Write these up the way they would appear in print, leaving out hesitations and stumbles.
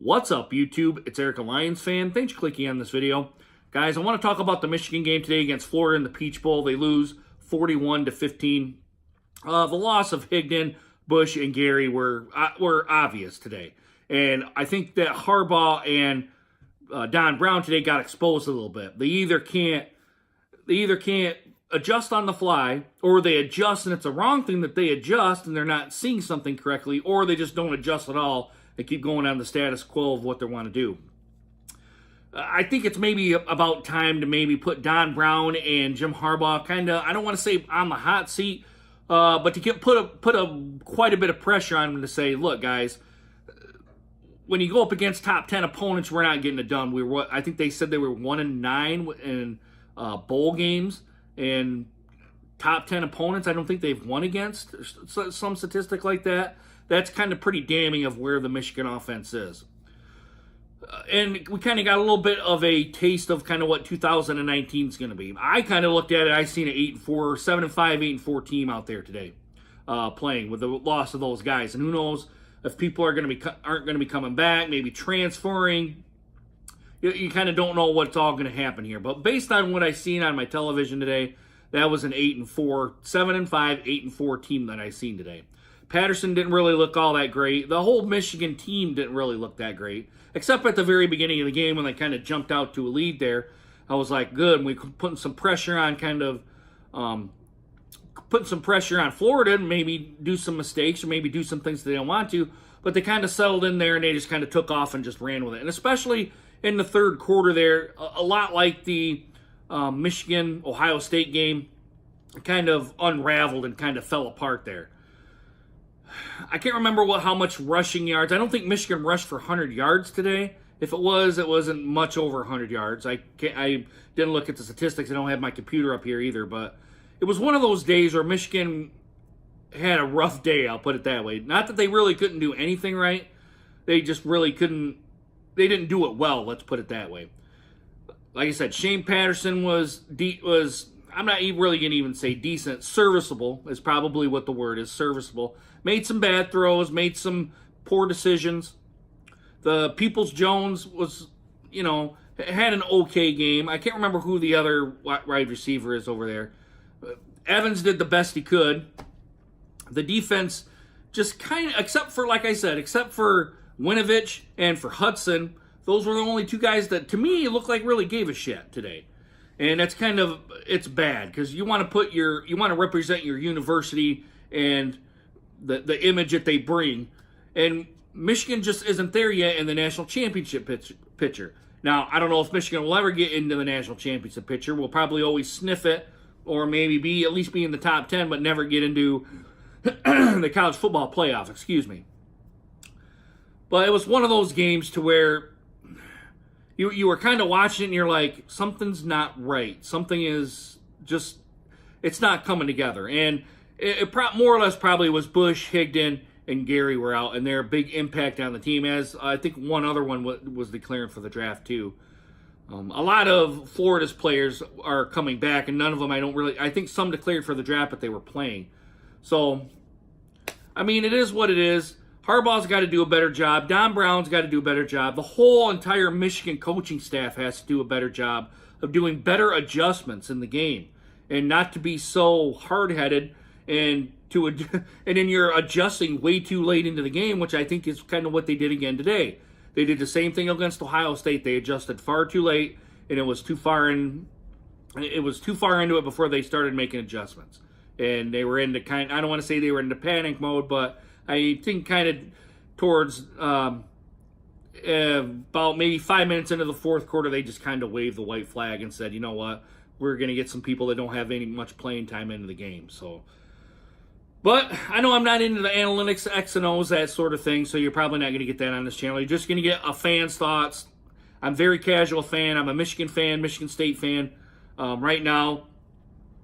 What's up, YouTube? It's Eric, a Lions fan. Thanks for clicking on this video. Guys, I want to talk about the Michigan game today against Florida in the Peach Bowl. They lose 41-15. The loss of Higdon, Bush, and Gary were obvious today. And I think that Harbaugh and Don Brown today got exposed a little bit. They either can't adjust on the fly, or they adjust and it's a wrong thing that they adjust and they're not seeing something correctly, or they just don't adjust at all. They keep going on the status quo of what they want to do. I think it's maybe about time to maybe put Don Brown and Jim Harbaugh kind of, I don't want to say on the hot seat, but to put quite a bit of pressure on them to say, look, guys, when you go up against top 10 opponents, we're not getting it done. I think they said they were 1-9 in bowl games, and top 10 opponents, I don't think they've won against some statistic like that. That's kind of pretty damning of where the Michigan offense is. And we kind of got a little bit of a taste of kind of what 2019 is going to be. I kind of looked at it. I seen an 8-4, 7-5, 8-4 team out there today playing with the loss of those guys. And who knows if people aren't going to be coming back, maybe transferring. You kind of don't know what's all going to happen here. But based on what I seen on my television today, that was an 8-4, 7-5, 8-4 team that I seen today. Patterson didn't really look all that great. The whole Michigan team didn't really look that great, except at the very beginning of the game when they kind of jumped out to a lead there. I was like, good. And we putting some pressure on putting some pressure on Florida and maybe do some mistakes or maybe do some things they don't want to. But they kind of settled in there and they just kind of took off and just ran with it. And especially in the third quarter there, a lot like the Michigan-Ohio State game, kind of unraveled and kind of fell apart there. I can't remember how much rushing yards. I don't think Michigan rushed for 100 yards today. If it was, it wasn't much over 100 yards. I didn't look at the statistics. I don't have my computer up here either. But it was one of those days where Michigan had a rough day, I'll put it that way. Not that they really couldn't do anything right. They just really couldn't. They didn't do it well, let's put it that way. Like I said, Shane Patterson was I'm not really going to even say decent. Serviceable is probably what the word is, serviceable. Made some bad throws, made some poor decisions. The Peoples-Jones was, had an okay game. I can't remember who the other wide receiver is over there. Evans did the best he could. The defense just kind of, except for Winovich and for Hudson, those were the only two guys that, to me, looked like really gave a shit today. And that's it's bad because you want to represent your university and the image that they bring. And Michigan just isn't there yet in the national championship picture. Now, I don't know if Michigan will ever get into the national championship picture. We'll probably always sniff it or maybe at least be in the top 10, but never get into the college football playoff, excuse me. But it was one of those games to where you were kind of watching it and you're like, something's not right. Something is just, it's not coming together. And it more or less probably was Bush, Higdon, and Gary were out, and they're a big impact on the team, as I think one other one was declaring for the draft too. A lot of Florida's players are coming back, and none of them I think some declared for the draft, but they were playing. So, I mean, it is what it is. Harbaugh's got to do a better job. Don Brown's got to do a better job. The whole entire Michigan coaching staff has to do a better job of doing better adjustments in the game and not to be so hard-headed and then you're adjusting way too late into the game, which I think is kind of what they did again today. They did the same thing against Ohio State. They adjusted far too late, and it was too far into it before they started making adjustments. And they were into I don't want to say they were into panic mode, but I think kind of towards about maybe 5 minutes into the fourth quarter, they just kind of waved the white flag and said, you know what, we're going to get some people that don't have much playing time into the game. So, but I know I'm not into the analytics, X and O's, that sort of thing, so you're probably not going to get that on this channel. You're just going to get a fan's thoughts. I'm a very casual fan. I'm a Michigan fan, Michigan State fan. Right now,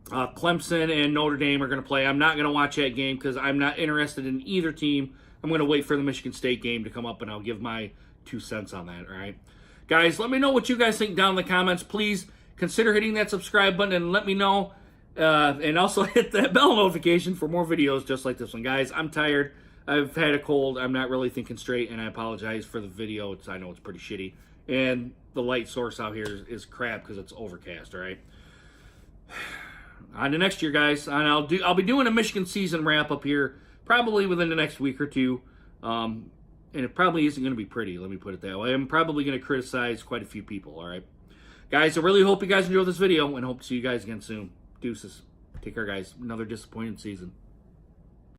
Clemson and Notre Dame are going to play. I'm not going to watch that game because I'm not interested in either team. I'm going to wait for the Michigan State game to come up, and I'll give my 2 cents on that, all right? Guys, let me know what you guys think down in the comments. Please consider hitting that subscribe button and let me know. And also hit that bell notification for more videos just like this one. Guys, I'm tired. I've had a cold. I'm not really thinking straight, and I apologize for the video. I know it's pretty shitty. And the light source out here is crap because it's overcast, all right? On to next year, guys. And I'll be doing a Michigan season wrap-up here probably within the next week or two. And it probably isn't going to be pretty, let me put it that way. I'm probably going to criticize quite a few people, all right? Guys, I really hope you guys enjoyed this video and hope to see you guys again soon. Deuces. Take care, guys. Another disappointing season.